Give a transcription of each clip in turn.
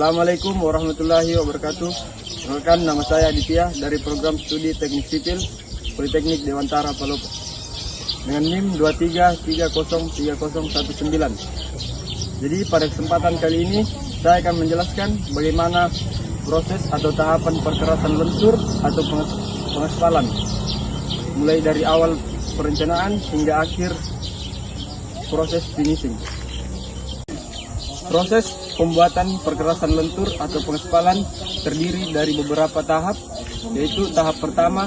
Assalamualaikum warahmatullahi wabarakatuh. Perkenalkan, nama saya Aditya dari program studi Teknik Sipil Politeknik Dewantara Palopo dengan NIM 23303019. Jadi pada kesempatan kali ini saya akan menjelaskan bagaimana proses atau tahapan perkerasan lentur atau pengaspalan mulai dari awal perencanaan hingga akhir proses finishing. Proses pembuatan perkerasan lentur atau pengaspalan terdiri dari beberapa tahap, yaitu tahap pertama,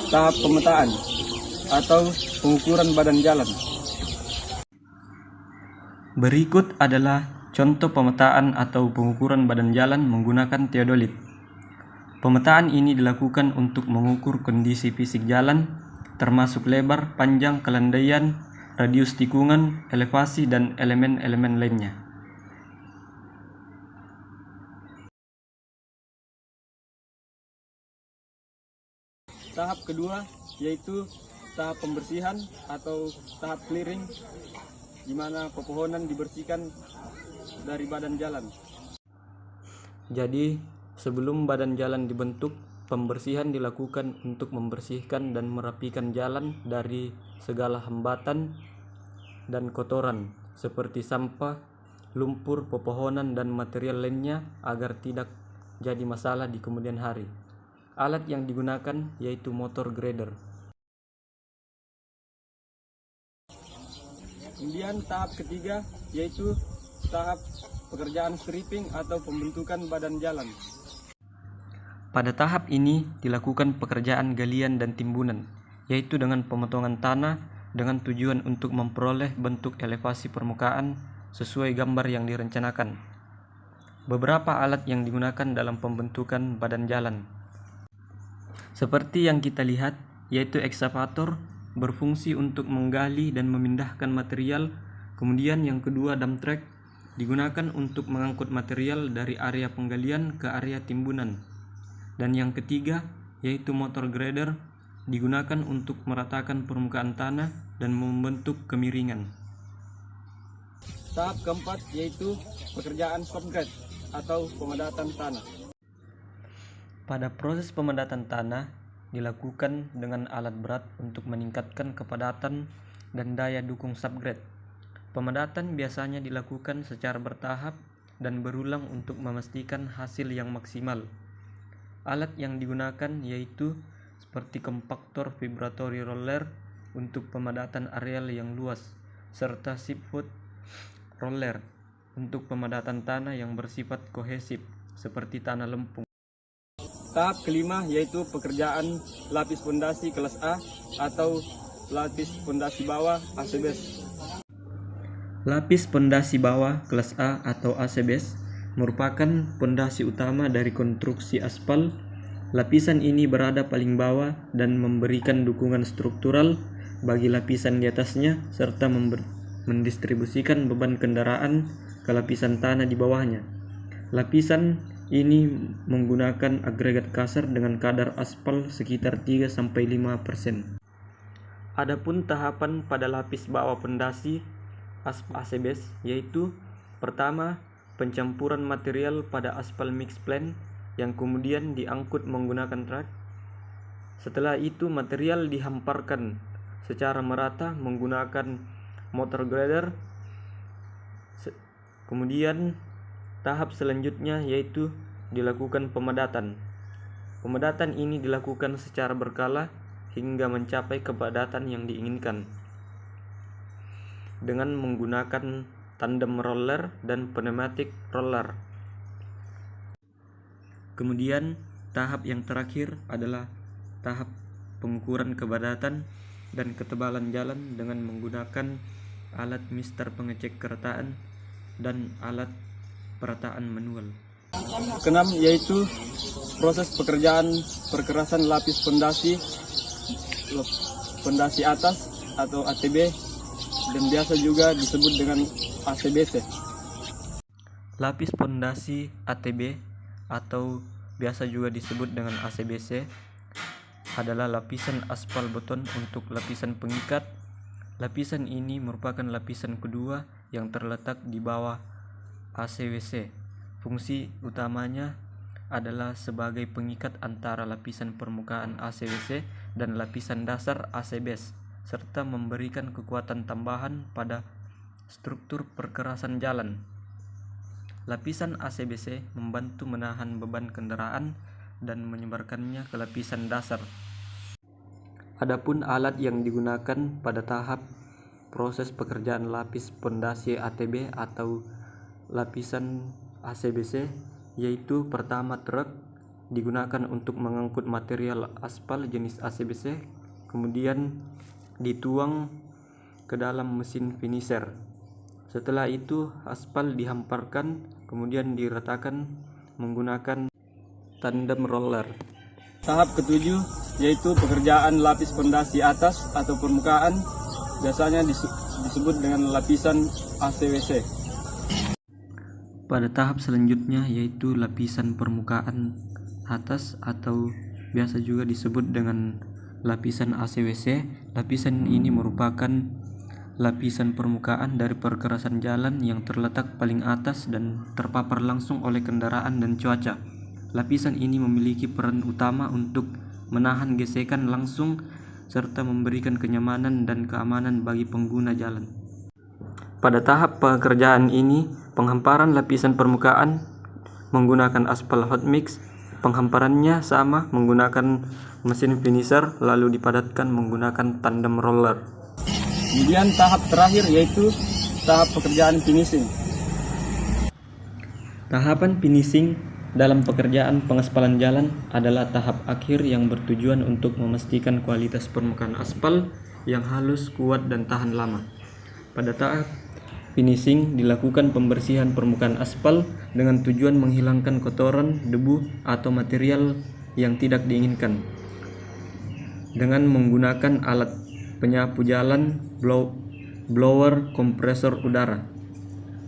tahap pemetaan atau pengukuran badan jalan. Berikut adalah contoh pemetaan atau pengukuran badan jalan menggunakan teodolit. Pemetaan ini dilakukan untuk mengukur kondisi fisik jalan, termasuk lebar, panjang, kelandaian, radius tikungan, elevasi, dan elemen-elemen lainnya. Tahap kedua yaitu tahap pembersihan atau tahap clearing, di mana pepohonan dibersihkan dari badan jalan. Jadi, sebelum badan jalan dibentuk, pembersihan dilakukan untuk membersihkan dan merapikan jalan dari segala hambatan dan kotoran seperti sampah, lumpur, pepohonan, dan material lainnya agar tidak jadi masalah di kemudian hari. Alat yang digunakan yaitu motor grader. Kemudian tahap ketiga yaitu tahap pekerjaan stripping atau pembentukan badan jalan. Pada tahap ini dilakukan pekerjaan galian dan timbunan, yaitu dengan pemotongan tanah dengan tujuan untuk memperoleh bentuk elevasi permukaan sesuai gambar yang direncanakan. Beberapa alat yang digunakan dalam pembentukan badan jalan seperti yang kita lihat, yaitu ekskavator, berfungsi untuk menggali dan memindahkan material. Kemudian yang kedua, dump truck, digunakan untuk mengangkut material dari area penggalian ke area timbunan. Dan yang ketiga, yaitu motor grader, digunakan untuk meratakan permukaan tanah dan membentuk kemiringan. Tahap keempat yaitu pekerjaan soft grade atau pemadatan tanah. Pada proses pemadatan tanah dilakukan dengan alat berat untuk meningkatkan kepadatan dan daya dukung subgrade. Pemadatan biasanya dilakukan secara bertahap dan berulang untuk memastikan hasil yang maksimal. Alat yang digunakan yaitu seperti kompaktor vibratory roller untuk pemadatan areal yang luas, serta sipfoot roller untuk pemadatan tanah yang bersifat kohesif seperti tanah lempung. Tahap kelima yaitu pekerjaan lapis pondasi kelas A atau lapis pondasi bawah ACBS. Lapis pondasi bawah kelas A atau ACBS merupakan pondasi utama dari konstruksi aspal. Lapisan ini berada paling bawah dan memberikan dukungan struktural bagi lapisan di atasnya serta mendistribusikan beban kendaraan ke lapisan tanah di bawahnya. Lapisan ini menggunakan agregat kasar dengan kadar aspal sekitar 3-5%. Adapun tahapan pada lapis bawah pondasi ACBS yaitu pertama, pencampuran material pada aspal mix plan yang kemudian diangkut menggunakan truk. Setelah itu material dihamparkan secara merata menggunakan motor grader. Kemudian tahap selanjutnya yaitu dilakukan pemadatan. Pemadatan ini dilakukan secara berkala hingga mencapai kepadatan yang diinginkan dengan menggunakan tandem roller dan pneumatic roller. Kemudian tahap yang terakhir adalah tahap pengukuran kepadatan dan ketebalan jalan dengan menggunakan alat mister pengecek kerataan dan alat perataan manual. Keenam yaitu proses pekerjaan perkerasan lapis pondasi atas atau ATB dan biasa juga disebut dengan ACBC. Lapis pondasi ATB atau biasa juga disebut dengan ACBC adalah lapisan aspal beton untuk lapisan pengikat. Lapisan ini merupakan lapisan kedua yang terletak di bawah ACWC. Fungsi utamanya adalah sebagai pengikat antara lapisan permukaan ACWC dan lapisan dasar ACBS, serta memberikan kekuatan tambahan pada struktur perkerasan jalan. Lapisan ACBC membantu menahan beban kendaraan dan menyebarkannya ke lapisan dasar. Adapun alat yang digunakan pada tahap proses pekerjaan lapis pondasi ATB atau lapisan ACBC, yaitu pertama truk digunakan untuk mengangkut material aspal jenis ACBC, kemudian dituang ke dalam mesin finisher. Setelah itu aspal dihamparkan, kemudian diratakan menggunakan tandem roller. Tahap ketujuh yaitu pekerjaan lapis pondasi atas atau permukaan, biasanya disebut dengan lapisan ACWC. Pada tahap selanjutnya yaitu lapisan permukaan atas atau biasa juga disebut dengan lapisan ACWC. Lapisan ini merupakan lapisan permukaan dari perkerasan jalan yang terletak paling atas dan terpapar langsung oleh kendaraan dan cuaca. Lapisan ini memiliki peran utama untuk menahan gesekan langsung serta memberikan kenyamanan dan keamanan bagi pengguna jalan. Pada tahap pekerjaan ini, penghamparan lapisan permukaan menggunakan aspal hot mix. Penghamparannya sama menggunakan mesin finisher, lalu dipadatkan menggunakan tandem roller. Kemudian tahap terakhir yaitu tahap pekerjaan finishing. Tahapan finishing dalam pekerjaan pengaspalan jalan adalah tahap akhir yang bertujuan untuk memastikan kualitas permukaan aspal yang halus, kuat, dan tahan lama. Pada tahap finishing dilakukan pembersihan permukaan aspal dengan tujuan menghilangkan kotoran, debu, atau material yang tidak diinginkan dengan menggunakan alat penyapu jalan, blower, kompresor udara.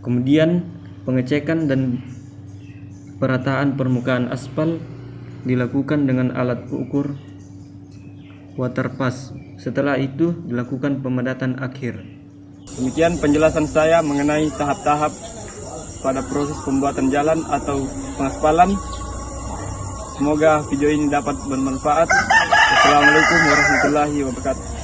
Kemudian pengecekan dan perataan permukaan aspal dilakukan dengan alat ukur water pass. Setelah itu dilakukan pemadatan akhir. Demikian penjelasan saya mengenai tahap-tahap pada proses pembuatan jalan atau pengaspalan. Semoga video ini dapat bermanfaat. Assalamualaikum warahmatullahi wabarakatuh.